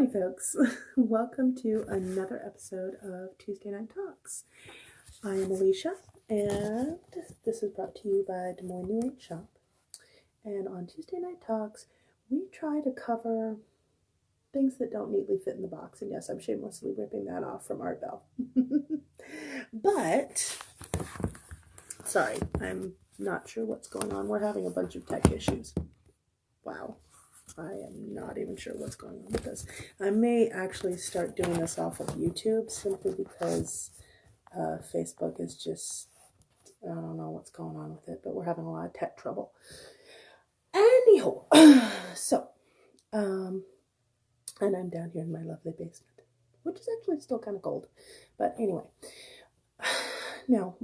Howdy, folks. Welcome to another episode of Tuesday Night Talks. I am Alicia, and this is brought to you by Des Moines New Age Shop. And on Tuesday Night Talks, we try to cover things that don't neatly fit in the box. And yes, I'm shamelessly ripping that off from Art Bell. But, sorry, I'm not sure what's going on. We're having a bunch of tech issues. Wow. I am not even sure what's going on with this. I may actually start doing this off of YouTube simply because Facebook is just, I don't know what's going on with it, but we're having a lot of tech trouble. Anyhow, so, and I'm down here in my lovely basement, which is actually still kind of cold. But anyway, now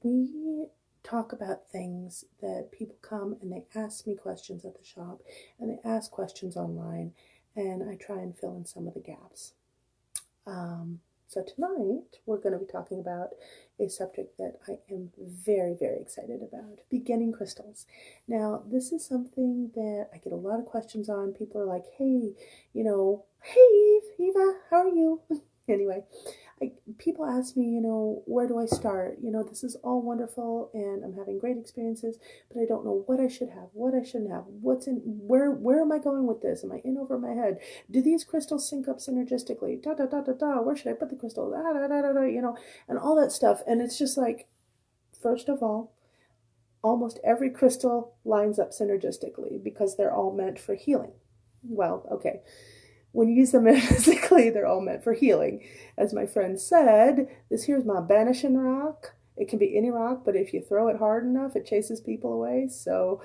we talk about things that people come and they ask me questions at the shop and they ask questions online, and I try and fill in some of the gaps. So tonight we're going to be talking about a subject that I am very, very excited about: beginning crystals. Now, this is something that I get a lot of questions on. People are like, hey, hey Eva, how are you? Anyway, people ask me, where do I start? This is all wonderful and I'm having great experiences, but I don't know what I should have, what I shouldn't have, where am I going with this? Am I in over my head? Do these crystals sync up synergistically? Where should I put the crystals? And all that stuff. And it's just like, first of all, almost every crystal lines up synergistically because they're all meant for healing. Well, okay. When you use them physically, they're all meant for healing. As my friend said, this here's my banishing rock. It can be any rock, but if you throw it hard enough, it chases people away. So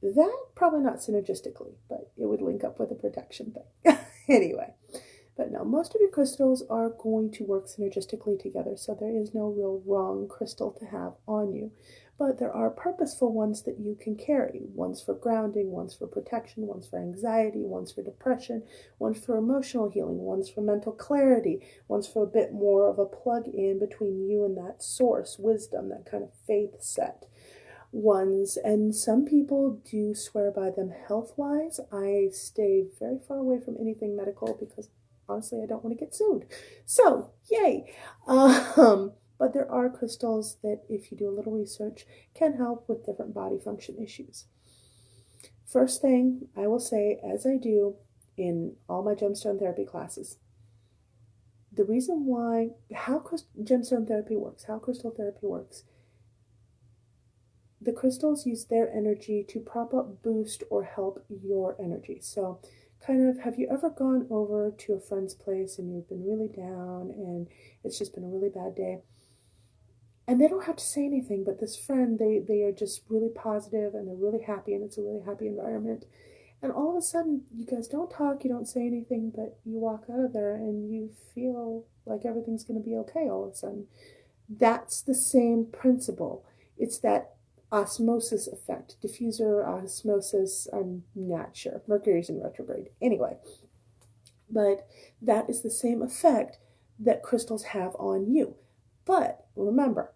that probably not synergistically, but it would link up with a protection thing. Anyway, but no, most of your crystals are going to work synergistically together, so there is no real wrong crystal to have on you. But there are purposeful ones that you can carry. One's for grounding, one's for protection, one's for anxiety, one's for depression, one's for emotional healing, one's for mental clarity, one's for a bit more of a plug-in between you and that source, wisdom, that kind of faith set. And some people do swear by them health-wise. I stay very far away from anything medical because honestly, I don't want to get sued. So, yay! But there are crystals that, if you do a little research, can help with different body function issues. First thing I will say, as I do in all my gemstone therapy classes, the reason why, how gemstone therapy works, how crystal therapy works, the crystals use their energy to prop up, boost, or help your energy. So, kind of, have you ever gone over to a friend's place and you've been really down and it's just been a really bad day? And they don't have to say anything, but this friend, they are just really positive and they're really happy and it's a really happy environment. And all of a sudden, you guys don't talk, you don't say anything, but you walk out of there and you feel like everything's going to be okay all of a sudden. That's the same principle. It's that osmosis effect, diffuser osmosis, I'm not sure. Mercury's in retrograde. Anyway, but that is the same effect that crystals have on you. But remember,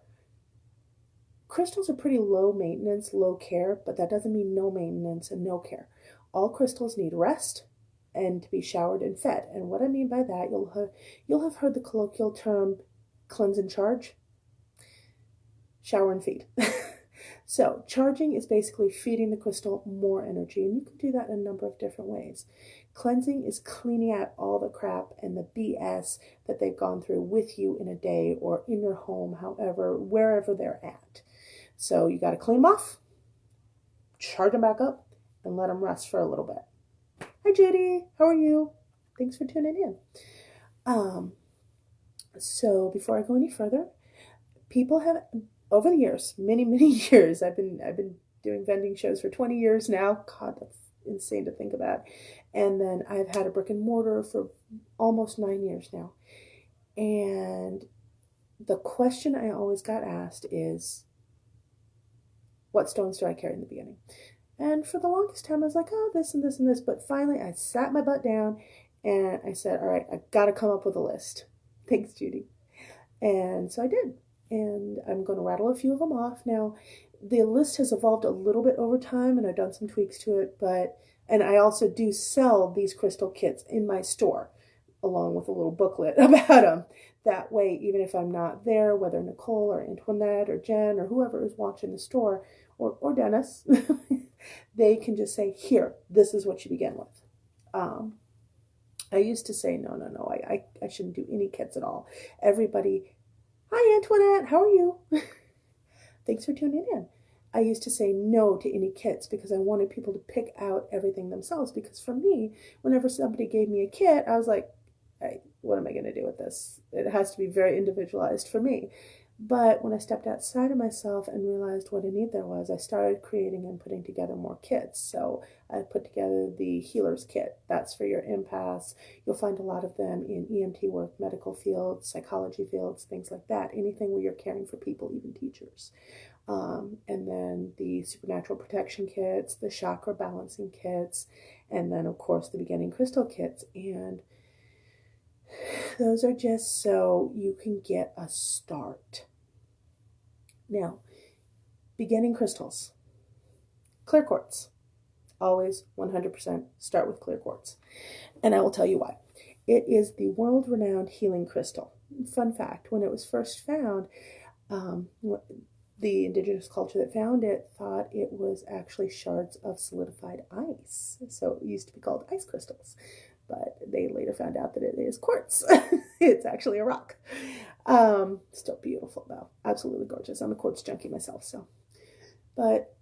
crystals are pretty low maintenance, low care, but that doesn't mean no maintenance and no care. All crystals need rest and to be showered and fed. And what I mean by that, you'll have heard the colloquial term cleanse and charge. Shower and feed. So charging is basically feeding the crystal more energy, and you can do that in a number of different ways. Cleansing is cleaning out all the crap and the BS that they've gone through with you in a day or in your home, however, wherever they're at. So you got to clean them off, charge them back up, and let them rest for a little bit. Hi, Judy. How are you? Thanks for tuning in. So before I go any further, people have, over the years, many, many years, I've been doing vending shows for 20 years now. God, that's insane to think about. And then I've had a brick and mortar for almost 9 years now. And the question I always got asked is, what stones do I carry in the beginning? And for the longest time, I was like, oh, this and this and this. But finally, I sat my butt down and I said, all right, I got to come up with a list. Thanks, Judy. And so I did. And I'm going to rattle a few of them off. Now, the list has evolved a little bit over time, and I've done some tweaks to it, but And I also do sell these crystal kits in my store, along with a little booklet about them. That way, even if I'm not there, whether Nicole or Antoinette or Jen or whoever is watching the store, or Dennis, they can just say, here, this is what you begin with. I used to say, no, I shouldn't do any kits at all. Everybody, hi Antoinette, how are you? Thanks for tuning in. I used to say no to any kits because I wanted people to pick out everything themselves. Because for me, whenever somebody gave me a kit, I was like, hey, what am I going to do with this? It has to be very individualized for me. But when I stepped outside of myself and realized what a need there was, I started creating and putting together more kits. So I put together the Healer's Kit. That's for your empaths. You'll find a lot of them in EMT work, medical fields, psychology fields, things like that. Anything where you're caring for people, even teachers. And then the supernatural protection kits, the chakra balancing kits, and then, of course, the beginning crystal kits. And those are just so you can get a start. Now, beginning crystals. Clear quartz. Always 100% start with clear quartz. And I will tell you why. It is the world-renowned healing crystal. Fun fact, when it was first found, the indigenous culture that found it thought it was actually shards of solidified ice. So it used to be called ice crystals. But they later found out that it is quartz. It's actually a rock. Still beautiful though. Absolutely gorgeous. I'm a quartz junkie myself, so. But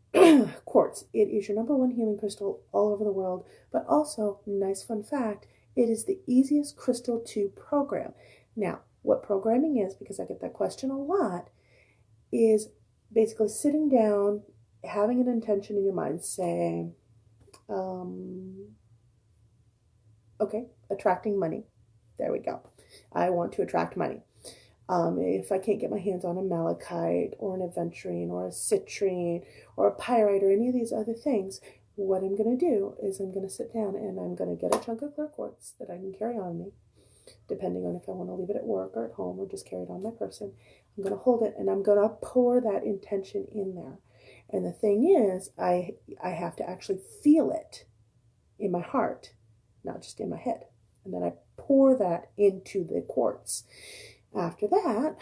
quartz, it is your number one healing crystal all over the world. But also, nice fun fact, it is the easiest crystal to program. Now, what programming is, because I get that question a lot, is basically sitting down, having an intention in your mind, saying, okay, attracting money. There we go. I want to attract money. If I can't get my hands on a malachite or an aventurine or a citrine or a pyrite or any of these other things, what I'm going to do is I'm going to sit down and I'm going to get a chunk of clear quartz that I can carry on me, depending on if I want to leave it at work or at home or just carry it on my person. I'm going to hold it and I'm going to pour that intention in there. And the thing is, I have to actually feel it in my heart, not just in my head. And then I pour that into the quartz. After that,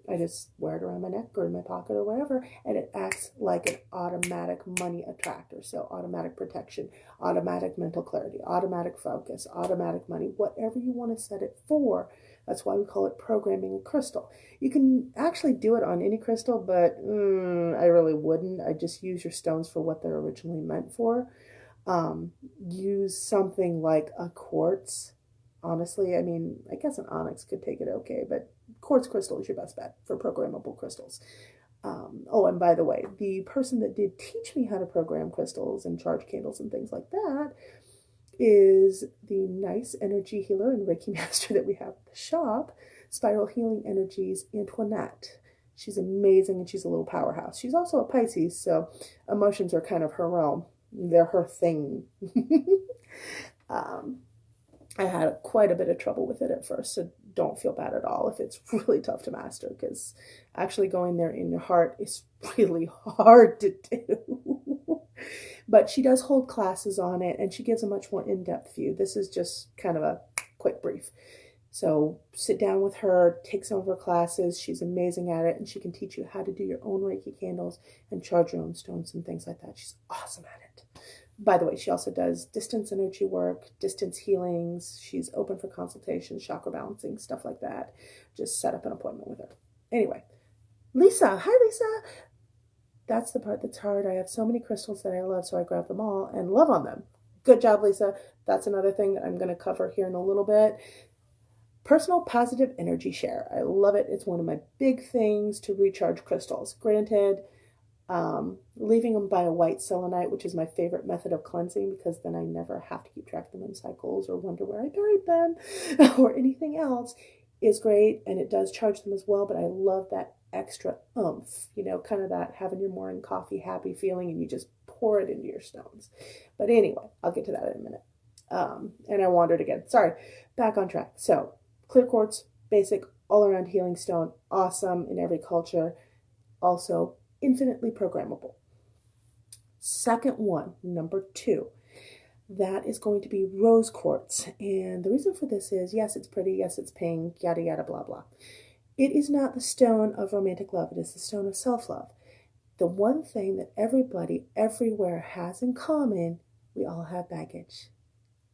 I just wear it around my neck or in my pocket or whatever, and it acts like an automatic money attractor. So automatic protection, automatic mental clarity, automatic focus, automatic money, whatever you want to set it for. That's why we call it programming a crystal. You can actually do it on any crystal, but I really wouldn't. I just use your stones for what they're originally meant for. Use something like a quartz. Honestly, I mean, I guess an onyx could take it okay, but quartz crystal is your best bet for programmable crystals. Oh, and by the way, the person that did teach me how to program crystals and charge candles and things like that is the nice energy healer and Reiki master that we have at the shop, Spiral Healing Energies, Antoinette. She's amazing and she's a little powerhouse. She's also a Pisces, so emotions are kind of her realm. They're her thing. I had quite a bit of trouble with it at first, so don't feel bad at all if it's really tough to master, because actually going there in your heart is really hard to do. But she does hold classes on it, and she gives a much more in-depth view. This is just kind of a quick brief. So sit down with her, take some of her classes. She's amazing at it, and she can teach you how to do your own Reiki candles and charge your own stones and things like that. She's awesome at it. By the way, she also does distance energy work, distance healings. She's open for consultations, chakra balancing, stuff like that. Just set up an appointment with her. Anyway, Lisa. Hi, Lisa. That's the part that's hard. I have so many crystals that I love, so I grab them all and love on them. Good job, Lisa. That's another thing that I'm going to cover here in a little bit. Personal positive energy share. I love it. It's one of my big things to recharge crystals. Granted, leaving them by a white selenite, which is my favorite method of cleansing, because then I never have to keep track of them in cycles or wonder where I buried them or anything else, is great, and it does charge them as well. But I love that extra oomph, kind of that having your morning coffee happy feeling, and you just pour it into your stones. But anyway, I'll get to that in a minute. And I wandered again. Sorry, back on track. So clear quartz, basic all-around healing stone, awesome in every culture. Also infinitely programmable. Second one, number 2, that is going to be rose quartz. And the reason for this is, yes, it's pretty, yes, it's pink, yada, yada, blah, blah. It is not the stone of romantic love. It is the stone of self-love. The one thing that everybody everywhere has in common, we all have baggage.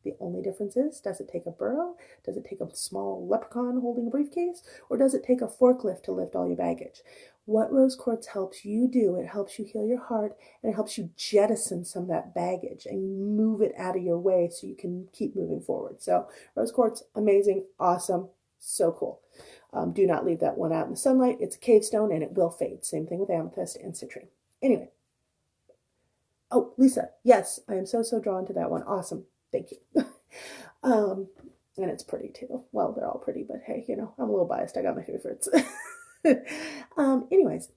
The only difference is, does it take a burro? Does it take a small leprechaun holding a briefcase? Or does it take a forklift to lift all your baggage? What rose quartz helps you do, it helps you heal your heart, and it helps you jettison some of that baggage and move it out of your way so you can keep moving forward. So rose quartz, amazing, awesome, so cool. Do not leave that one out in the sunlight. It's a cave stone and it will fade. Same thing with amethyst and citrine. Anyway. Oh, Lisa, yes, I am so drawn to that one. Awesome. Thank you. And it's pretty too. Well, they're all pretty, but hey, you know, I'm a little biased. I got my favorites. Anyways,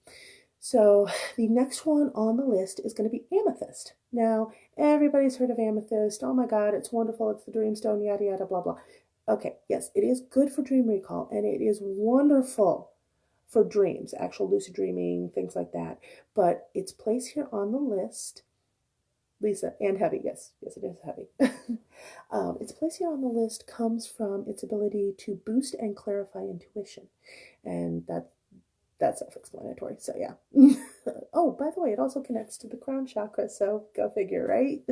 so the next one on the list is going to be amethyst. Now, everybody's heard of amethyst. Oh my God, it's wonderful. It's the dream stone, yada, yada, blah, blah. Okay, yes, it is good for dream recall, and it is wonderful for dreams, actual lucid dreaming, things like that. But its place here on the list, Lisa, and heavy, yes, it is heavy. Its place here on the list comes from its ability to boost and clarify intuition, and that's self-explanatory. So yeah. Oh, by the way, it also connects to the crown chakra. So go figure, right?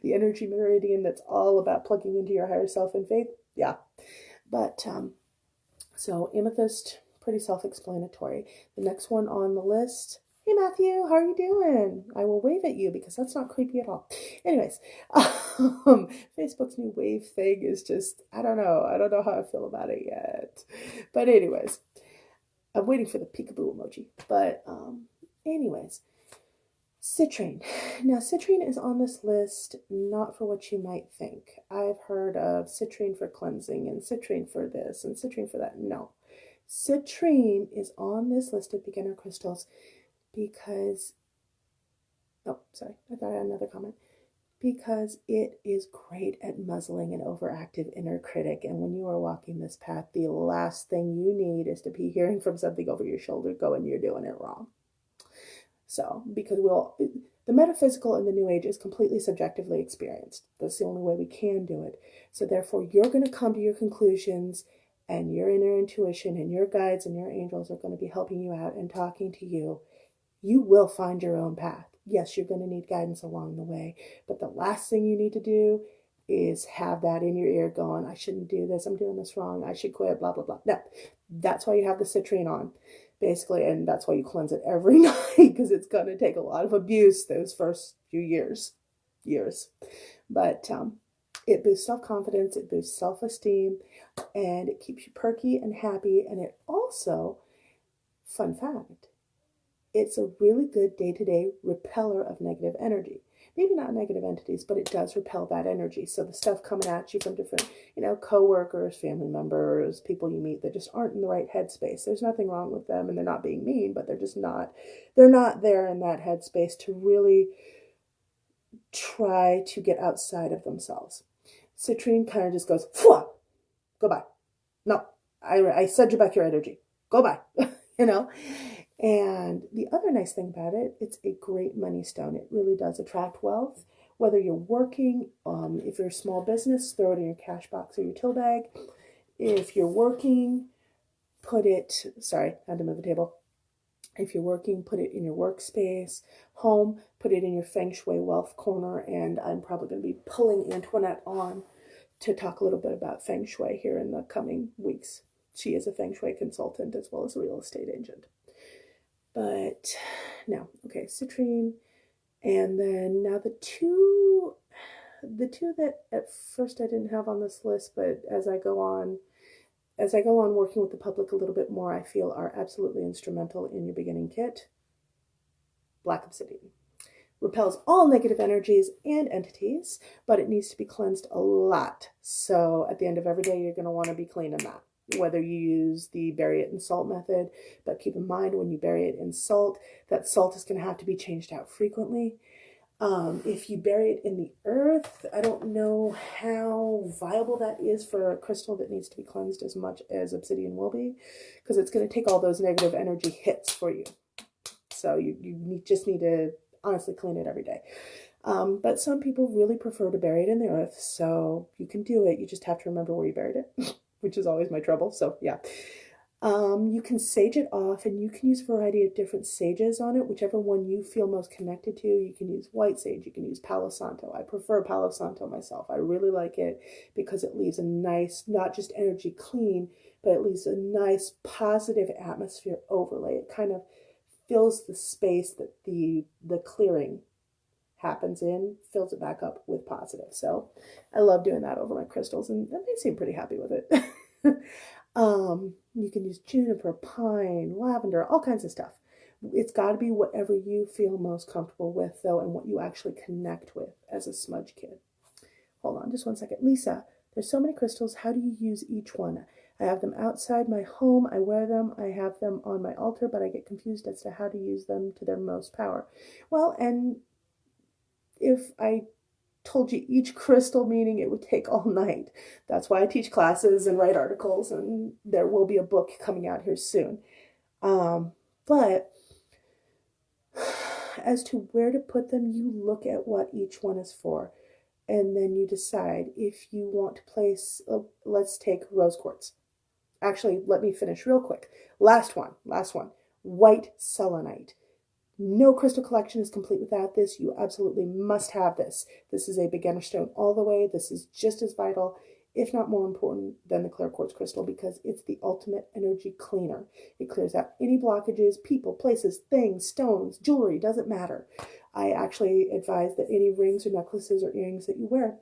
The energy meridian that's all about plugging into your higher self and faith. Yeah. But so amethyst, pretty self-explanatory. The next one on the list. Hey Matthew, how are you doing? I will wave at you because that's not creepy at all. Anyways, Facebook's new wave thing is just, I don't know how I feel about it yet. But anyways, I'm waiting for the peekaboo emoji. But anyways, citrine. Now, citrine is on this list not for what you might think. I've heard of citrine for cleansing and citrine for this and citrine for that. No. Citrine is on this list of beginner crystals because, oh, sorry, I thought I had another comment. Because it is great at muzzling an overactive inner critic. And when you are walking this path, the last thing you need is to be hearing from something over your shoulder going, you're doing it wrong. So, because the metaphysical in the New Age is completely subjectively experienced. That's the only way we can do it. So therefore, you're going to come to your conclusions, and your inner intuition and your guides and your angels are going to be helping you out and talking to you. You will find your own path. Yes, you're going to need guidance along the way, but the last thing you need to do is have that in your ear going, I shouldn't do this, I'm doing this wrong, I should quit, blah, blah, blah. No, that's why you have the citrine on, basically, and that's why you cleanse it every night, because it's going to take a lot of abuse those first few years. But it boosts self-confidence, it boosts self-esteem, and it keeps you perky and happy, and it also, fun fact, it's a really good day-to-day repeller of negative energy. Maybe not negative entities, but it does repel that energy. So the stuff coming at you from different, coworkers, family members, people you meet that just aren't in the right headspace. There's nothing wrong with them, and they're not being mean, but they're not there in that headspace to really try to get outside of themselves. Citrine kind of just goes, go by. No, I send you back your energy. Go by, And the other nice thing about it, it's a great money stone. It really does attract wealth. Whether you're working, if you're a small business, throw it in your cash box or your till bag. If you're working, sorry, I had to move the table. If you're working, put it in your workspace. Home, put it in your Feng Shui wealth corner. And I'm probably going to be pulling Antoinette on to talk a little bit about Feng Shui here in the coming weeks. She is a Feng Shui consultant as well as a real estate agent. But now, okay, citrine, and then now the two that at first I didn't have on this list, but as I go on working with the public a little bit more, I feel are absolutely instrumental in your beginning kit. Black obsidian. Repels all negative energies and entities, but it needs to be cleansed a lot. So at the end of every day, you're going to want to be cleaning that. Whether you use the bury it in salt method, but keep in mind when you bury it in salt, that salt is going to have to be changed out frequently. If you bury it in the earth, I don't know how viable that is for a crystal that needs to be cleansed as much as obsidian will be, because it's going to take all those negative energy hits for you. So you just need to honestly clean it every day. But some people really prefer to bury it in the earth, so you can do it. You just have to remember where you buried it, which is always my trouble. So yeah. You can sage it off, and you can use a variety of different sages on it, whichever one you feel most connected to. You can use white sage, you can use Palo Santo. I prefer Palo Santo myself. I really like it because it leaves a nice, not just energy clean, but it leaves a nice positive atmosphere overlay. It kind of fills the space that the clearing happens in, fills it back up with positive. So I love doing that over my crystals, and they seem pretty happy with it. You can use juniper, pine, lavender, all kinds of stuff. It's got to be whatever you feel most comfortable with, though, and what you actually connect with as a smudge kid. Hold on just one second. Lisa, there's so many crystals. How do you use each one? I have them outside my home. I wear them. I have them on my altar, but I get confused as to how to use them to their most power. Well, and if I told you each crystal meaning, it would take all night. That's why I teach classes and write articles, and there will be a book coming out here soon. But as to where to put them, you look at what each one is for, and then you decide if you want to place, let's take rose quartz. Actually, let me finish real quick. Last one. White selenite. No crystal collection is complete without this. You absolutely must have this. This is a beginner stone all the way. This is just as vital, if not more important, than the clear quartz crystal, because it's the ultimate energy cleaner. It clears out any blockages, people, places, things, stones, jewelry, doesn't matter. I actually advise that any rings or necklaces or earrings that you wear,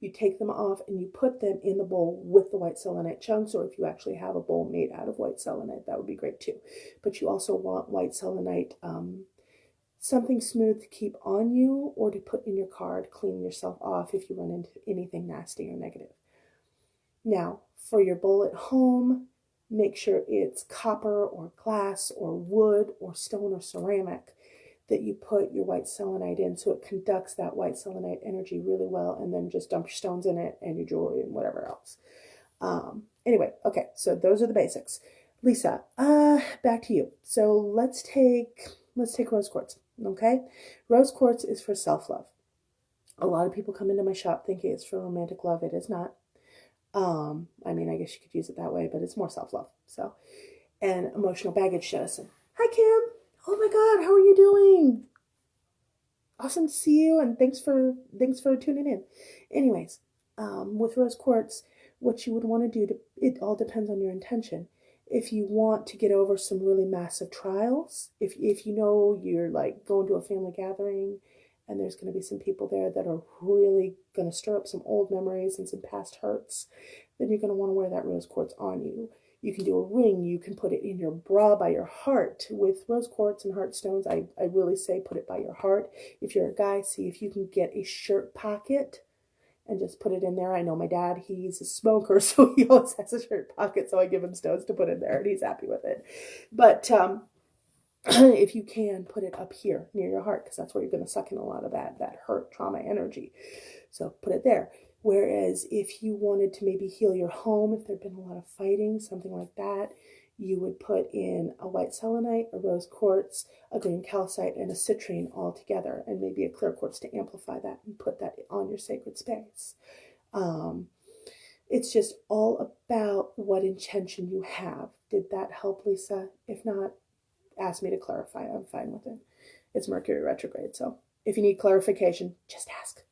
you take them off and you put them in the bowl with the white selenite chunks, or if you actually have a bowl made out of white selenite, that would be great too. But you also want white selenite, something smooth to keep on you or to put in your car to clean yourself off if you run into anything nasty or negative. Now, for your bowl at home, make sure it's copper or glass or wood or stone or ceramic that you put your white selenite in, so it conducts that white selenite energy really well, and then just dump your stones in it and your jewelry and whatever else. Anyway, okay, so those are the basics. Lisa, back to you. So let's take rose quartz, okay? Rose quartz is for self-love. A lot of people come into my shop thinking it's for romantic love. It is not. I mean, I guess you could use it that way, but it's more self-love. So, and emotional baggage jettison. Hi, Kim. Oh my God, how are you doing? Awesome to see you, and thanks for tuning in. Anyways, with rose quartz, what you would want to do, it all depends on your intention. If you want to get over some really massive trials, if you know you're like going to a family gathering and there's going to be some people there that are really going to stir up some old memories and some past hurts, then you're going to want to wear that rose quartz on you. You can do a ring. You can put it in your bra by your heart. With rose quartz and heart stones, I really say put it by your heart. If you're a guy, see if you can get a shirt pocket and just put it in there. I know my dad, he's a smoker, so he always has a shirt pocket, so I give him stones to put in there, and he's happy with it. But if you can, put it up here near your heart, because that's where you're going to suck in a lot of that hurt, trauma energy. So put it there. Whereas if you wanted to maybe heal your home, if there'd been a lot of fighting, something like that, you would put in a white selenite, a rose quartz, a green calcite, and a citrine all together, and maybe a clear quartz to amplify that and put that on your sacred space. It's just all about what intention you have. Did that help, Lisa? If not, ask me to clarify. I'm fine with it. It's Mercury retrograde, so if you need clarification, just ask.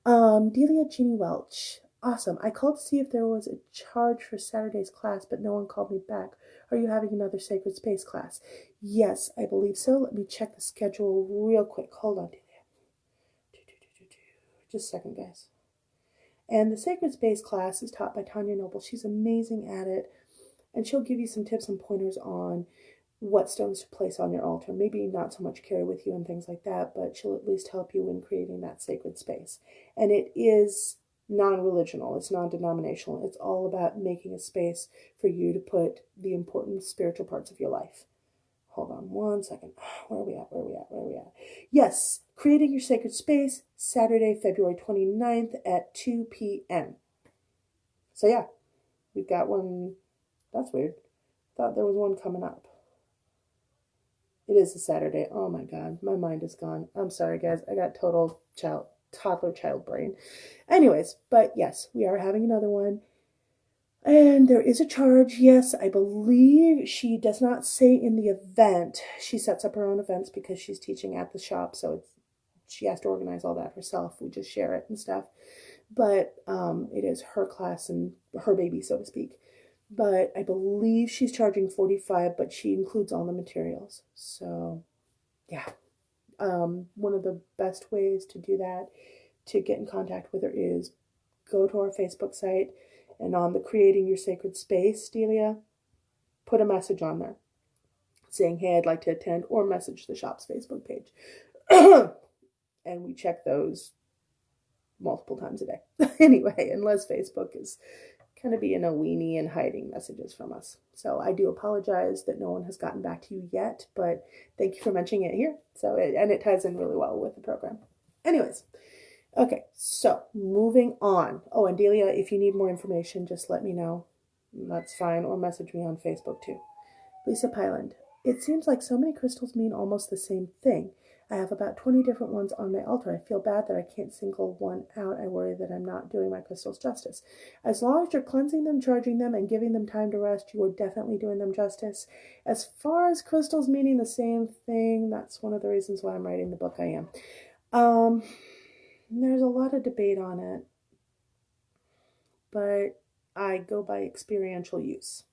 Delia Jeannie Welch. Awesome. I called to see if there was a charge for Saturday's class, but no one called me back. Are you having another Sacred Space class? Yes, I believe so. Let me check the schedule real quick. Hold on, Delia. Just a second, guys. And the Sacred Space class is taught by Tanya Noble. She's amazing at it, and she'll give you some tips and pointers on what stones to place on your altar. Maybe not so much carry with you and things like that, but she'll at least help you in creating that sacred space. And it is non-religional. It's non-denominational. It's all about making a space for you to put the important spiritual parts of your life. Hold on one second. Where are we at? Yes, creating your sacred space, Saturday, February 29th at 2 p.m. So yeah, we've got one. That's weird. Thought there was one coming up. It is a Saturday. Oh my God, my mind is gone. I'm sorry, guys. I got total toddler child brain. Anyways, but yes, we are having another one. And there is a charge. Yes, I believe she does not say in the event. She sets up her own events because she's teaching at the shop, so she has to organize all that herself. We just share it and stuff. But it is her class and her baby, so to speak. But I believe she's charging $45, but she includes all the materials. So yeah, one of the best ways to do that, to get in contact with her, is go to our Facebook site, and on the Creating Your Sacred Space, Delia, put a message on there saying, hey, I'd like to attend, or message the shop's Facebook page. And we check those multiple times a day. Anyway, unless Facebook is kind of being a weenie and hiding messages from us. So I do apologize that no one has gotten back to you yet, but thank you for mentioning it here. So it ties in really well with the program. Anyways, okay, so moving on. Oh, and Delia, if you need more information, just let me know. That's fine, or message me on Facebook too. Lisa Pyland, it seems like so many crystals mean almost the same thing. I have about 20 different ones on my altar. I feel bad that I can't single one out. I worry that I'm not doing my crystals justice. As long as you're cleansing them, charging them, and giving them time to rest, you are definitely doing them justice. As far as crystals meaning the same thing, that's one of the reasons why I'm writing the book I am. There's a lot of debate on it, but I go by experiential use.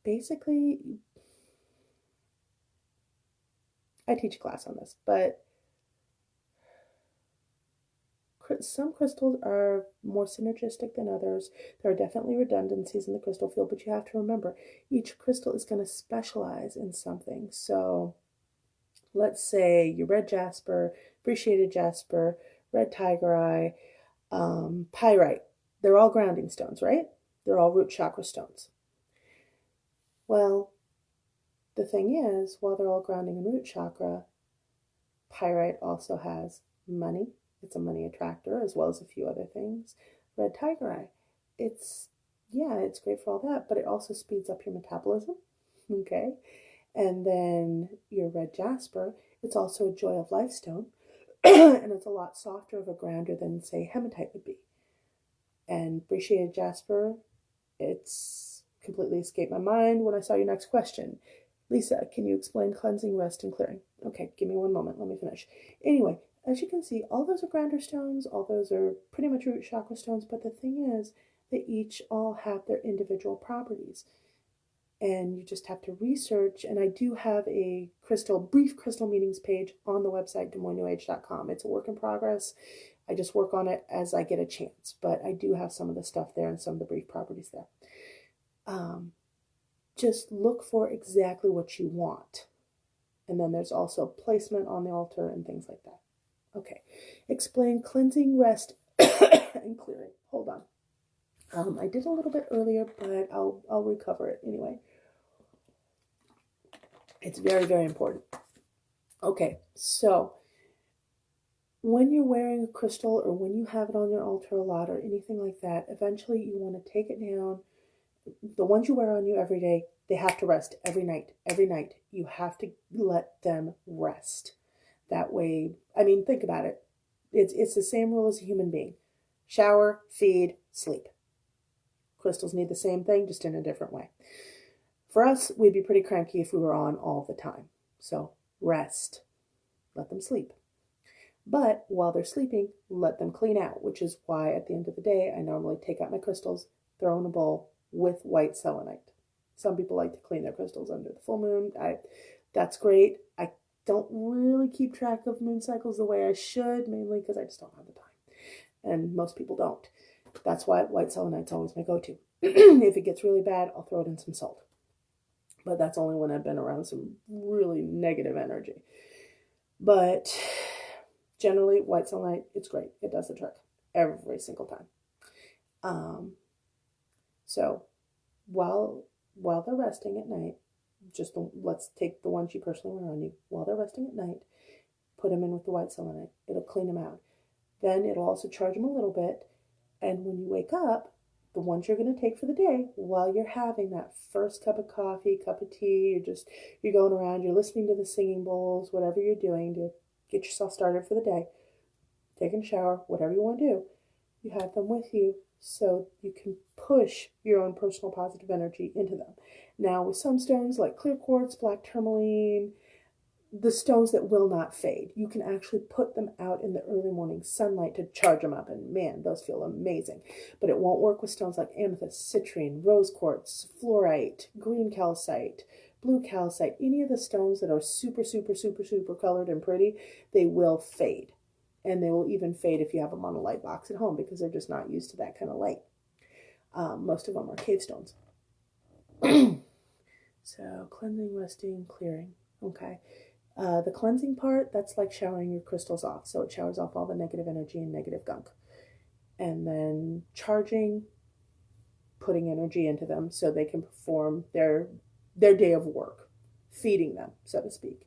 Basically, I teach a class on this, but some crystals are more synergistic than others. There are definitely redundancies in the crystal field, but you have to remember, each crystal is going to specialize in something. So let's say your red jasper, appreciated jasper, red tiger eye, pyrite. They're all grounding stones, right? They're all root chakra stones. Well, the thing is, while they're all grounding in root chakra, pyrite also has money. It's a money attractor, as well as a few other things. Red tiger eye, it's great for all that, but it also speeds up your metabolism. Okay. And then your red jasper, it's also a joy of life stone, and it's a lot softer of a grounder than, say, hematite would be. And appreciated jasper, it's completely escaped my mind when I saw your next question. Lisa, can you explain cleansing, rest, and clearing? Okay, give me one moment. Let me finish. Anyway, as you can see, all those are grounder stones. All those are pretty much root chakra stones. But the thing is, they each all have their individual properties. And you just have to research. And I do have a brief crystal meanings page on the website, DesMoinesNewAge.com. It's a work in progress. I just work on it as I get a chance. But I do have some of the stuff there and some of the brief properties there. Just look for exactly what you want. And then there's also placement on the altar and things like that. Okay. Explain cleansing, rest, and clearing. Hold on. I did a little bit earlier, but I'll recover it anyway. It's very, very important. Okay, so when you're wearing a crystal or when you have it on your altar a lot or anything like that, eventually you want to take it down. The ones you wear on you every day, they have to rest every night. Every night, you have to let them rest. That way, I mean, think about it. It's the same rule as a human being. Shower, feed, sleep. Crystals need the same thing, just in a different way. For us, we'd be pretty cranky if we were on all the time. So rest. Let them sleep. But while they're sleeping, let them clean out, which is why at the end of the day, I normally take out my crystals, throw in a bowl with white selenite. Some people like to clean their crystals under the full moon. That's great. I don't really keep track of moon cycles the way I should, mainly because I just don't have the time. And most people don't. That's why white selenite's always my go-to. If it gets really bad, I'll throw it in some salt. But that's only when I've been around some really negative energy. But generally, white selenite, it's great. It does the trick every single time. So while they're resting at night, let's take the ones you personally wear on you. While they're resting at night, put them in with the white selenite. It'll clean them out. Then it'll also charge them a little bit. And when you wake up, the ones you're going to take for the day while you're having that first cup of coffee, cup of tea, you're going around, you're listening to the singing bowls, whatever you're doing to get yourself started for the day, taking a shower, whatever you want to do, you have them with you so you can push your own personal positive energy into them. Now, with some stones like clear quartz, black tourmaline, the stones that will not fade, you can actually put them out in the early morning sunlight to charge them up, and man, those feel amazing. But it won't work with stones like amethyst, citrine, rose quartz, fluorite, green calcite, blue calcite. Any of the stones that are super, super, super, super colored and pretty, they will fade. And they will even fade if you have them on a light box at home because they're just not used to that kind of light. Most of them are cave stones. So cleansing, resting, clearing. Okay. The cleansing part, that's like showering your crystals off. So it showers off all the negative energy and negative gunk. And then charging, putting energy into them so they can perform their day of work, feeding them, so to speak.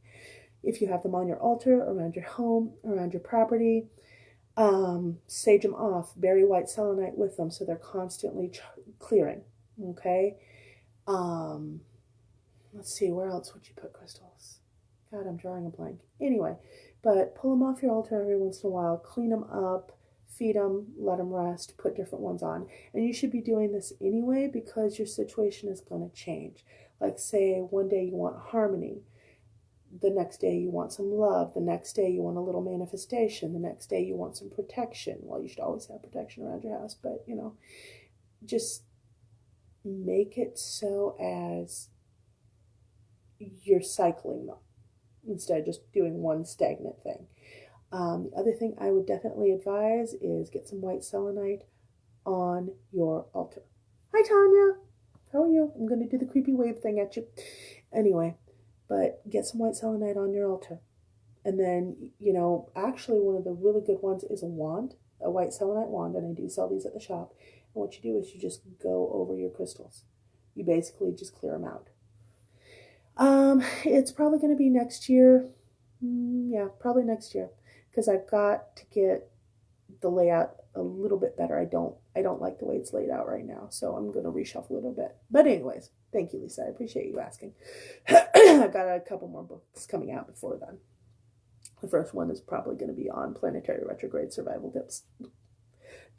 If you have them on your altar, around your home, around your property, sage them off, bury white selenite with them so they're constantly clearing, okay? Let's see, where else would you put crystals? God, I'm drawing a blank. Anyway, but pull them off your altar every once in a while, clean them up, feed them, let them rest, put different ones on. And you should be doing this anyway because your situation is going to change. Like say one day you want harmony, the next day you want some love, the next day you want a little manifestation, the next day you want some protection. Well, you should always have protection around your house, but just make it so as you're cycling them instead of just doing one stagnant thing. The other thing I would definitely advise is get some white selenite on your altar. Hi, Tanya. How are you? I'm going to do the creepy wave thing at you. Anyway, but get some white selenite on your altar. And then, actually one of the really good ones is a wand, a white selenite wand, and I do sell these at the shop. And what you do is you just go over your crystals. You basically just clear them out. It's probably going to be next year. Yeah, probably next year. Because I've got to get the layout a little bit better. I don't like the way it's laid out right now. So I'm going to reshuffle it a bit. But anyways, thank you, Lisa. I appreciate you asking. I've got a couple more books coming out before then. The first one is probably going to be on planetary retrograde survival tips.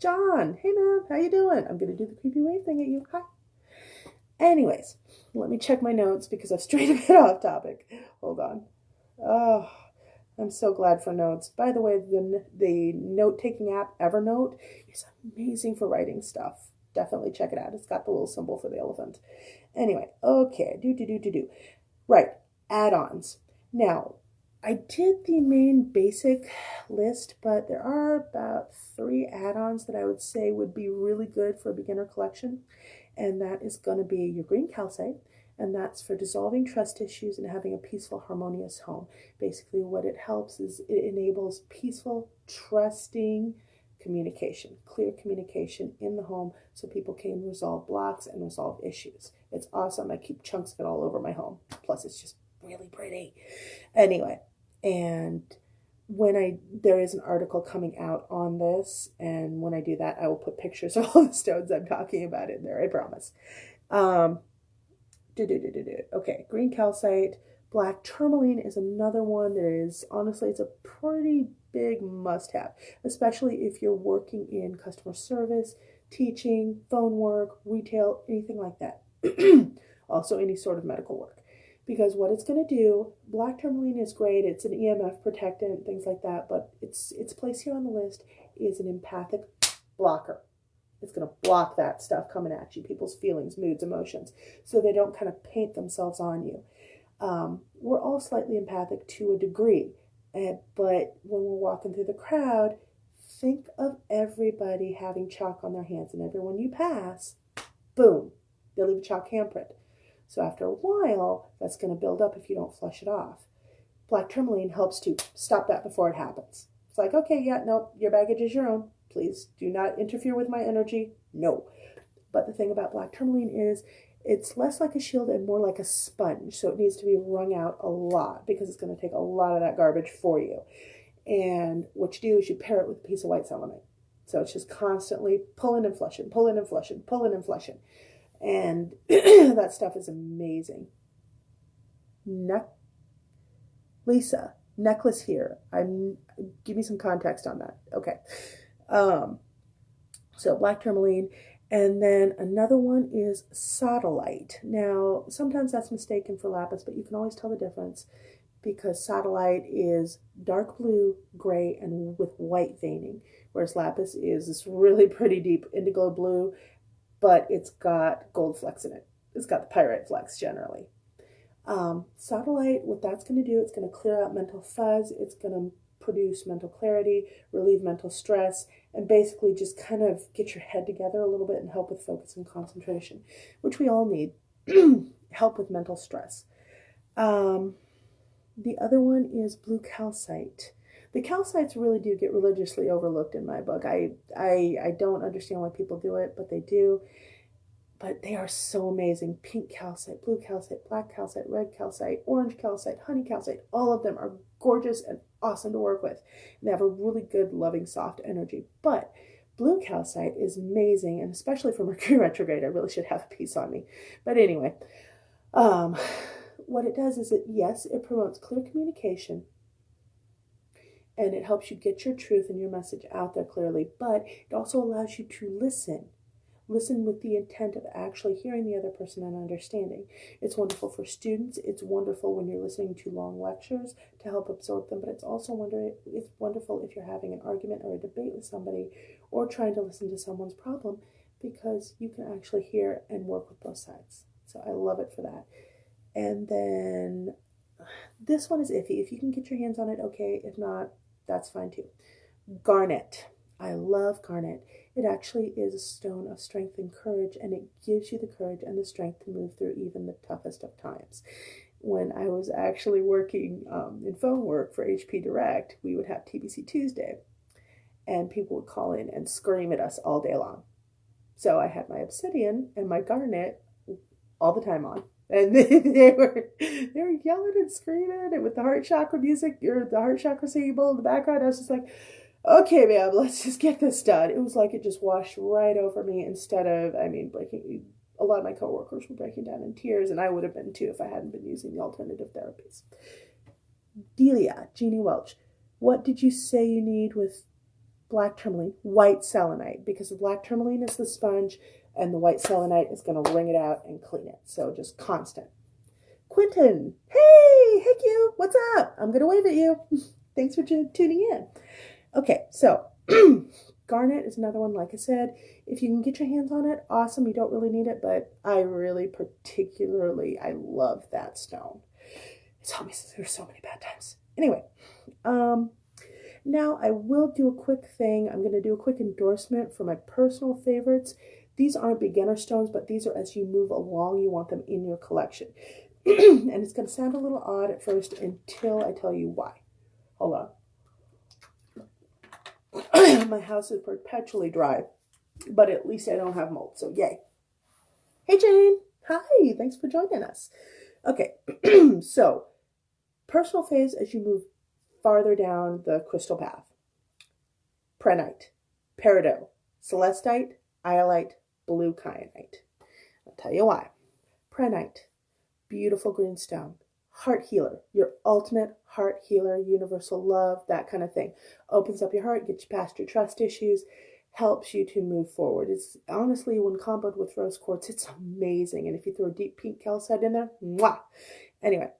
John, hey man, how you doing? I'm going to do the creepy wave thing at you. Hi. Anyways, let me check my notes because I've strayed a bit off topic. Hold on. Oh, I'm so glad for notes. By the way, the note-taking app, Evernote, is amazing for writing stuff. Definitely check it out. It's got the little symbol for the elephant. Anyway, okay, Right, add-ons. Now, I did the main basic list, but there are about 3 add-ons that I would say would be really good for a beginner collection. And that is going to be your green calcite, and that's for dissolving trust issues and having a peaceful, harmonious home. Basically, what it helps is it enables peaceful, trusting communication, clear communication in the home so people can resolve blocks and resolve issues. It's awesome. I keep chunks of it all over my home. Plus, it's just really pretty. Anyway, and there is an article coming out on this, and when I do that, I will put pictures of all the stones I'm talking about in there, I promise. Okay, green calcite. Black tourmaline is another one that is, honestly, it's a pretty big must-have, especially if you're working in customer service, teaching, phone work, retail, anything like that. Also, any sort of medical work. Because what it's going to do, black tourmaline is great. It's an EMF protectant, things like that. But its place here on the list is an empathic blocker. It's going to block that stuff coming at you, people's feelings, moods, emotions, so they don't kind of paint themselves on you. We're all slightly empathic to a degree. But when we're walking through the crowd, think of everybody having chalk on their hands. And everyone you pass, boom, they leave a chalk handprint. So after a while, that's going to build up if you don't flush it off. Black tourmaline helps to stop that before it happens. It's like, okay, yeah, no, your baggage is your own. Please do not interfere with my energy. No. But the thing about black tourmaline is it's less like a shield and more like a sponge. So it needs to be wrung out a lot because it's going to take a lot of that garbage for you. And what you do is you pair it with a piece of white selenite. So it's just constantly pulling and flushing, pulling and flushing, pulling and flushing. And that stuff is amazing. Lisa, necklace here. Give me some context on that. Okay. So black tourmaline. And then another one is satellite. Now, sometimes that's mistaken for lapis, but you can always tell the difference because satellite is dark blue, gray, and with white veining, whereas lapis is this really pretty deep indigo blue, but it's got gold flecks in it. It's got the pyrite flecks generally. Satellite, what that's going to do, it's going to clear out mental fuzz. It's going to produce mental clarity, relieve mental stress, and basically just kind of get your head together a little bit and help with focus and concentration, which we all need. Help with mental stress. The other one is blue calcite. The calcites really do get religiously overlooked in my book. I don't understand why people do it, but they do. But they are so amazing. Pink calcite, blue calcite, black calcite, red calcite, orange calcite, honey calcite. All of them are gorgeous and awesome to work with. And they have a really good, loving, soft energy. But blue calcite is amazing, and especially for Mercury retrograde, I really should have a piece on me. But anyway, what it does is yes, it promotes clear communication, and it helps you get your truth and your message out there clearly, but it also allows you to listen. Listen with the intent of actually hearing the other person and understanding. It's wonderful for students. It's wonderful when you're listening to long lectures to help absorb them, but it's also wonderful if you're having an argument or a debate with somebody or trying to listen to someone's problem, because you can actually hear and work with both sides. So I love it for that. And then this one is iffy. If you can get your hands on it, okay. If not, that's fine too. Garnet. I love garnet. It actually is a stone of strength and courage, and it gives you the courage and the strength to move through even the toughest of times. When I was actually working in phone work for HP Direct, we would have TBC Tuesday, and people would call in and scream at us all day long. So I had my obsidian and my garnet all the time on. And they were yelling and screaming, and with the heart chakra music, or the heart chakra symbol in the background, I was just like, okay, ma'am, let's just get this done. It was like it just washed right over me instead of, breaking. A lot of my coworkers were breaking down in tears, and I would have been too if I hadn't been using the alternative therapies. Delia, Jeannie Welch, what did you say you need with black tourmaline? White selenite, because the black tourmaline is the sponge, and the white selenite is going to wring it out and clean it. So just constant. Quentin, hey Q, what's up? I'm going to wave at you. Thanks for tuning in. Okay, so garnet is another one. Like I said, if you can get your hands on it, awesome. You don't really need it, but I love that stone. It's helped me through so many bad times. Anyway, now I will do a quick thing. I'm going to do a quick endorsement for my personal favorites. These aren't beginner stones, but these are as you move along, you want them in your collection. And it's going to sound a little odd at first until I tell you why. Hold on. My house is perpetually dry, but at least I don't have mold, so yay. Hey Jane, hi, thanks for joining us. Okay, so personal phase as you move farther down the crystal path. Prehnite, peridot, celestite, iolite, blue kyanite. I'll tell you why. Prehnite, beautiful green stone. Heart healer, your ultimate heart healer, universal love, that kind of thing. Opens up your heart, gets you past your trust issues, helps you to move forward. It's honestly, when comboed with rose quartz, it's amazing. And if you throw a deep pink calcite in there, mwah. Anyway,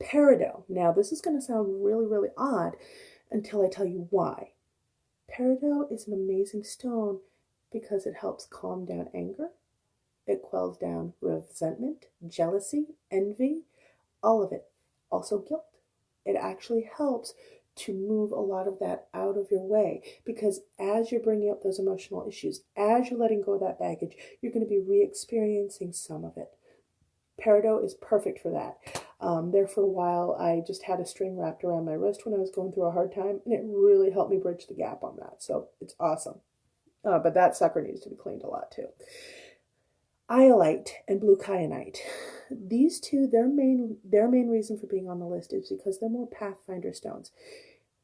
peridot. Now, this is going to sound really, really odd until I tell you why. Peridot is an amazing stone because it helps calm down anger. It quells down resentment, jealousy, envy, all of it. Also guilt. It actually helps to move a lot of that out of your way, because as you're bringing up those emotional issues, as you're letting go of that baggage, you're going to be re-experiencing some of it. Peridot is perfect for that. There for a while, I just had a string wrapped around my wrist when I was going through a hard time, and it really helped me bridge the gap on that. So it's awesome. But that sucker needs to be cleaned a lot too. Iolite and blue kyanite. These two, their main reason for being on the list is because they're more pathfinder stones.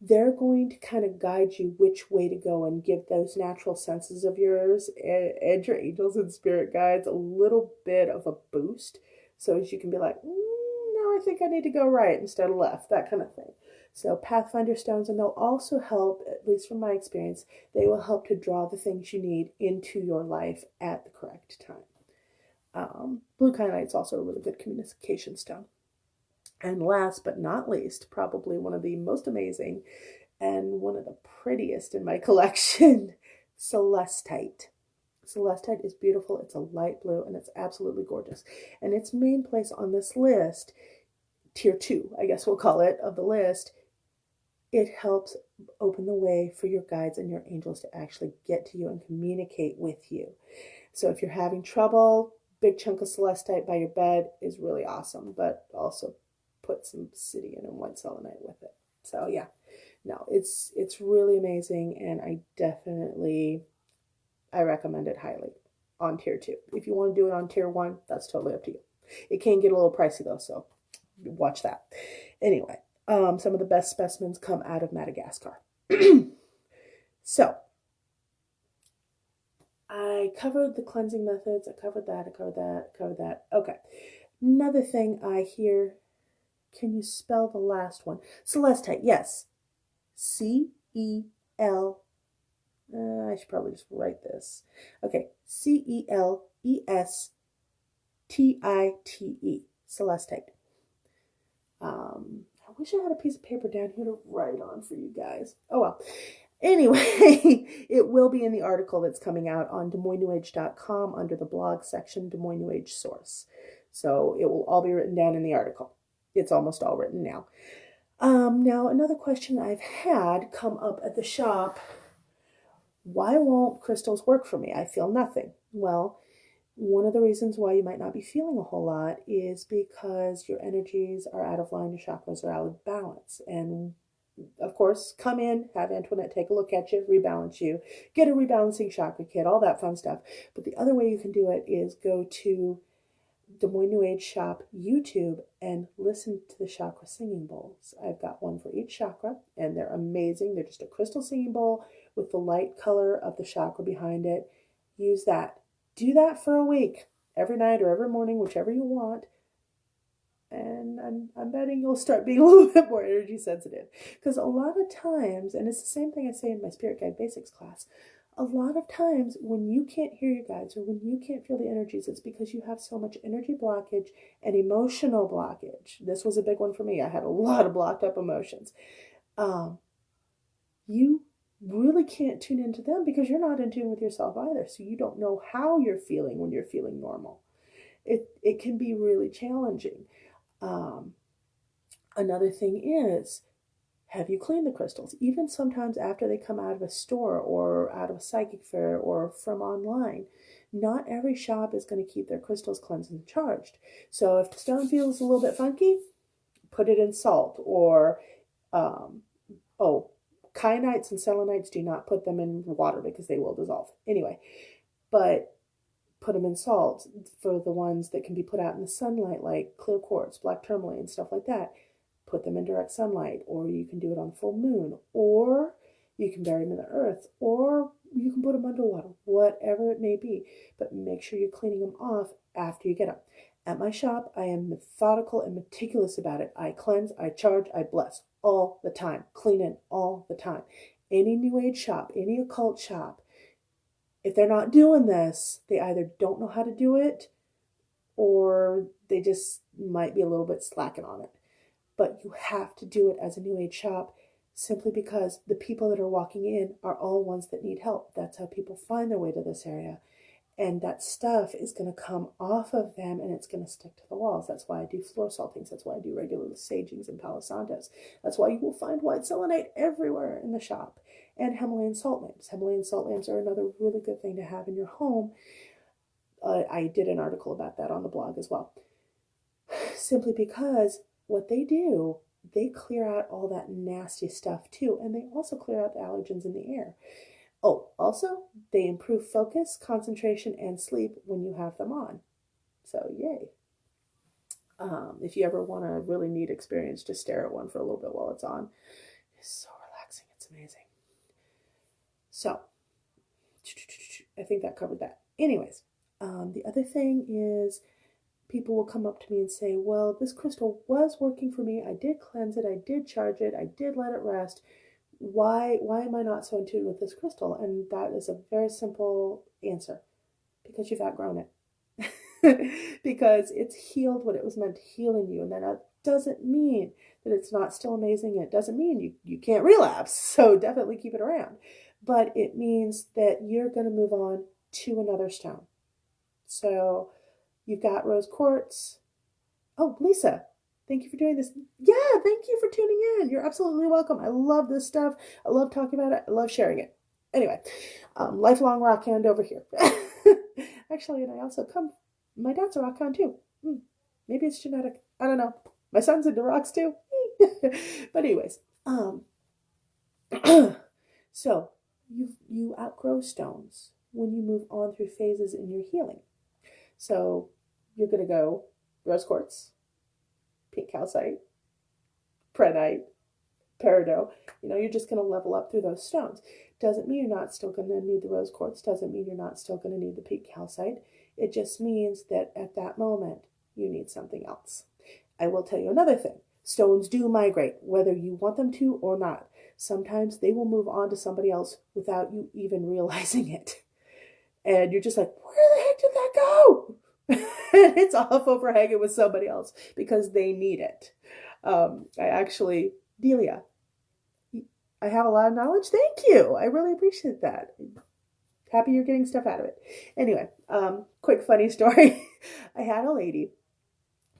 they're going to kind of guide you which way to go and give those natural senses of yours and your angels and spirit guides a little bit of a boost. So as you can be like, no, I think I need to go right instead of left, that kind of thing. So Pathfinder stones, and they'll also help, at least from my experience, they will help to draw the things you need into your life at the correct time. Blue kyanite's also a really good communication stone. And last but not least, probably one of the most amazing and one of the prettiest in my collection, celestite. Celestite is beautiful. It's a light blue and it's absolutely gorgeous. And its main place on this list, tier 2, I guess we'll call it, of the list, it helps open the way for your guides and your angels to actually get to you and communicate with you. So if you're having trouble, big chunk of celestite by your bed is really awesome, but also put some obsidian and white selenite with it. So yeah, no, it's really amazing, and I recommend it highly on tier 2. If you want to do it on tier 1, that's totally up to you. It can get a little pricey though, so watch that. Anyway, some of the best specimens come out of Madagascar. So I covered the cleansing methods. I covered that. Okay. Another thing I hear, can you spell the last one? Celestite, yes. C-E-L, I should probably just write this. Okay, C-E-L-E-S-T-I-T-E, celestite. I wish I had a piece of paper down here to write on for you guys. Oh well. Anyway, it will be in the article that's coming out on DesMoinsNewAge.com under the blog section, Des Moines New Age Source. So it will all be written down in the article. It's almost all written now. Now, another question I've had come up at the shop, why won't crystals work for me? I feel nothing. Well, one of the reasons why you might not be feeling a whole lot is because your energies are out of line, your chakras are out of balance. And of course, come in, have Antoinette take a look at you, rebalance you, get a rebalancing chakra kit, all that fun stuff. But the other way you can do it is go to Des Moines New Age Shop YouTube and listen to the chakra singing bowls. I've got one for each chakra, and they're amazing. They're just a crystal singing bowl with the light color of the chakra behind it. Use that. Do that for a week, every night or every morning, whichever you want. And I'm betting you'll start being a little bit more energy sensitive. Because a lot of times, and it's the same thing I say in my Spirit Guide Basics class, a lot of times when you can't hear your guides or when you can't feel the energies, it's because you have so much energy blockage and emotional blockage. This was a big one for me. I had a lot of blocked up emotions. You really can't tune into them because you're not in tune with yourself either. So you don't know how you're feeling when you're feeling normal. It can be really challenging. Another thing is, have you cleaned the crystals? Even sometimes after they come out of a store or out of a psychic fair or from online, not every shop is going to keep their crystals cleansed and charged. So if the stone feels a little bit funky, put it in salt. Or, kyanites and selenites, do not put them in water because they will dissolve. Anyway, but put them in salt. For the ones that can be put out in the sunlight, like clear quartz, black tourmaline, stuff like that, put them in direct sunlight. Or you can do it on full moon, or you can bury them in the earth, or you can put them underwater, whatever it may be. But make sure you're cleaning them off after you get them. At my shop, I am methodical and meticulous about it. I cleanse, I charge, I bless all the time. Clean in all the time. Any New Age shop, any occult shop, if they're not doing this, they either don't know how to do it or they just might be a little bit slacking on it. But you have to do it as a New Age shop simply because the people that are walking in are all ones that need help. That's how people find their way to this area. And that stuff is going to come off of them and it's going to stick to the walls. That's why I do floor saltings. That's why I do regular sagings and palo santos. That's why you will find white selenite everywhere in the shop. And Himalayan salt lamps. Himalayan salt lamps are another really good thing to have in your home. I did an article about that on the blog as well. Simply because what they do, they clear out all that nasty stuff too. And they also clear out the allergens in the air. Oh, also, they improve focus, concentration, and sleep when you have them on. So, yay. If you ever want a really neat experience, just stare at one for a little bit while it's on. It's so amazing. So, I think that covered that. Anyways, the other thing is people will come up to me and say, well, this crystal was working for me. I did cleanse it. I did charge it. I did let it rest. Why am I not so in tune with this crystal? And that is a very simple answer. Because you've outgrown it. Because it's healed what it was meant to heal in you. And that doesn't mean that it's not still amazing. It doesn't mean you can't relapse. So definitely keep it around. But it means that you're going to move on to another stone. So you've got rose quartz. Oh, Lisa, thank you for doing this. Yeah, thank you for tuning in. You're absolutely welcome. I love this stuff. I love talking about it. I love sharing it. Anyway, lifelong rock hand over here. Actually, and I also my dad's a rock hound too. Maybe it's genetic. I don't know. My son's into rocks too. But anyways, so you outgrow stones when you move on through phases in your healing. So you're going to go rose quartz, pink calcite, prehnite, peridot. You're just going to level up through those stones. Doesn't mean you're not still going to need the rose quartz. Doesn't mean you're not still going to need the pink calcite. It just means that at that moment, you need something else. I will tell you another thing. Stones do migrate, whether you want them to or not. Sometimes they will move on to somebody else without you even realizing it. And you're just like, where the heck did that go? And it's off over hanging with somebody else because they need it. Delia, I have a lot of knowledge. Thank you. I really appreciate that. Happy you're getting stuff out of it. Anyway, quick funny story. I had a lady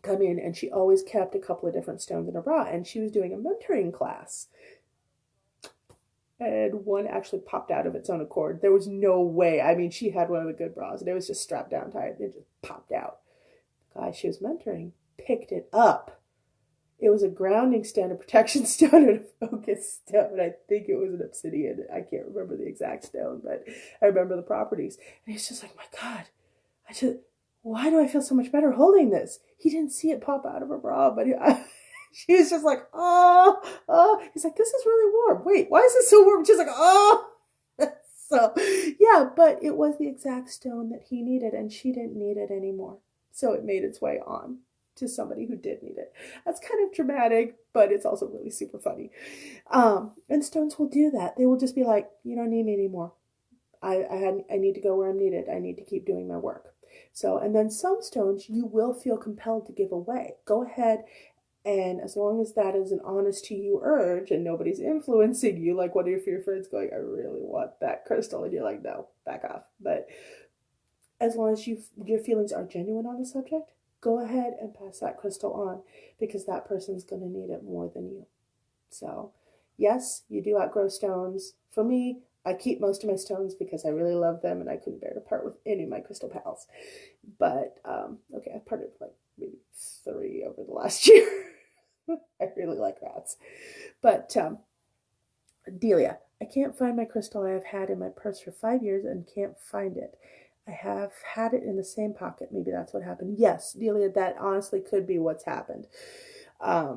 come in and she always kept a couple of different stones in her bra, and she was doing a mentoring class. And one actually popped out of its own accord. There was no way. I mean, she had one of the good bras and it was just strapped down tight. It just popped out. The guy she was mentoring picked it up. It was a grounding stone, a protection stone, and a focus stone. I think it was an obsidian. I can't remember the exact stone, but I remember the properties. And he's just like, my God, why do I feel so much better holding this? He didn't see it pop out of her bra, but she was just like, oh. He's like, this is really warm. Wait, why is it so warm? She's like, oh. So, yeah, but it was the exact stone that he needed, and she didn't need it anymore. So it made its way on to somebody who did need it. That's kind of dramatic, but it's also really super funny. And stones will do that. They will just be like, you don't need me anymore. I need to go where I'm needed. I need to keep doing my work. So, and then some stones you will feel compelled to give away. Go ahead, and as long as that is an honest to you urge and nobody's influencing you, like one of your friends going, I really want that crystal, and you're like, no, back off. But as long as your feelings are genuine on the subject, go ahead and pass that crystal on, because that person's going to need it more than you. So, yes, you do outgrow stones. For me, I keep most of my stones because I really love them and I couldn't bear to part with any of my crystal pals. But, okay, I've parted with like maybe 3 over the last year. I really like rats. But, Delia, I can't find my crystal I have had in my purse for 5 years and can't find it. I have had it in the same pocket. Maybe that's what happened. Yes, Delia, that honestly could be what's happened. I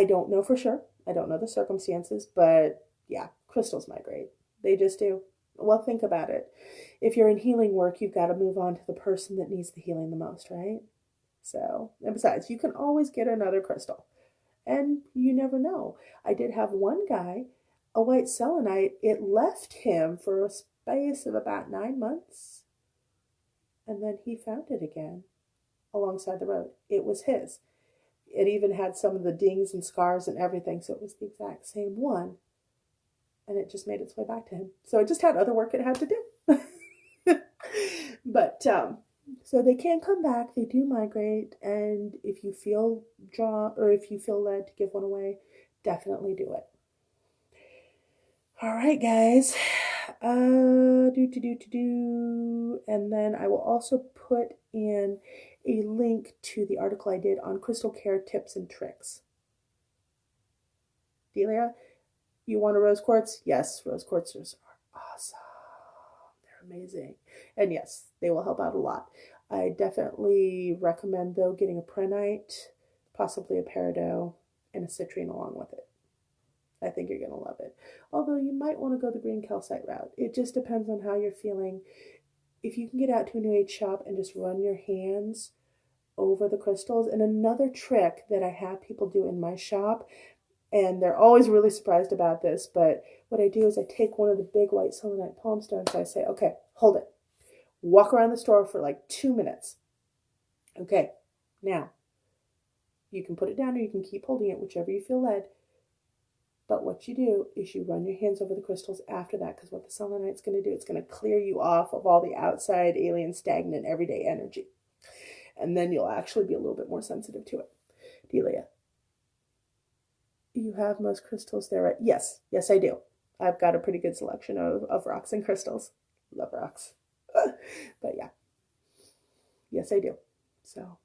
don't know for sure. I don't know the circumstances, but yeah, crystals migrate. They just do. Well, think about it. If you're in healing work, you've got to move on to the person that needs the healing the most, right? So, and besides, you can always get another crystal. And you never know. I did have one guy, a white selenite, it left him for a space of about 9 months. And then he found it again alongside the road. It was his. It even had some of the dings and scars and everything, so it was the exact same one. And it just made its way back to him. So it just had other work it had to do. But, so they can come back. They do migrate. And if you feel if you feel led to give one away, definitely do it. All right, guys. And then I will also put in a link to the article I did on crystal care tips and tricks. Delia, you want a rose quartz? Yes, rose quartzes are awesome. They're amazing. And yes, they will help out a lot. I definitely recommend, though, getting a prehnite, possibly a peridot, and a citrine along with it. I think you're going to love it. Although you might want to go the green calcite route. It just depends on how you're feeling. If you can get out to a New Age shop and just run your hands over the crystals. And another trick that I have people do in my shop, and they're always really surprised about this, but what I do is I take one of the big white selenite palm stones. I say, okay, hold it. Walk around the store for like 2 minutes. Okay, now you can put it down or you can keep holding it, whichever you feel led. But what you do is you run your hands over the crystals after that, because what the selenite's going to do, it's going to clear you off of all the outside, alien, stagnant, everyday energy. And then you'll actually be a little bit more sensitive to it. Delia, you have most crystals there, right? Yes, I do. I've got a pretty good selection of rocks and crystals. Love rocks. But yeah, yes, I do. So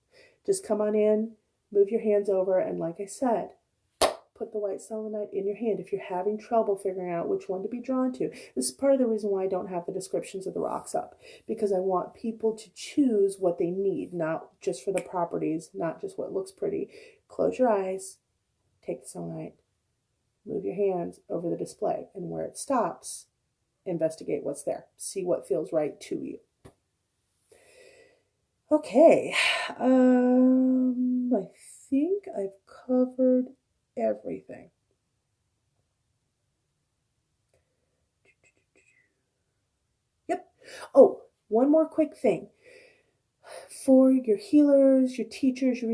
just come on in, move your hands over, and like I said, put the white selenite in your hand if you're having trouble figuring out which one to be drawn to. This is part of the reason why I don't have the descriptions of the rocks up, because I want people to choose what they need, not just for the properties, not just what looks pretty. Close your eyes, take the selenite, move your hands over the display, and where it stops, investigate what's there. See what feels right to you. Okay, I think I've covered everything. Yep. Oh, one more quick thing. For your healers, your teachers, your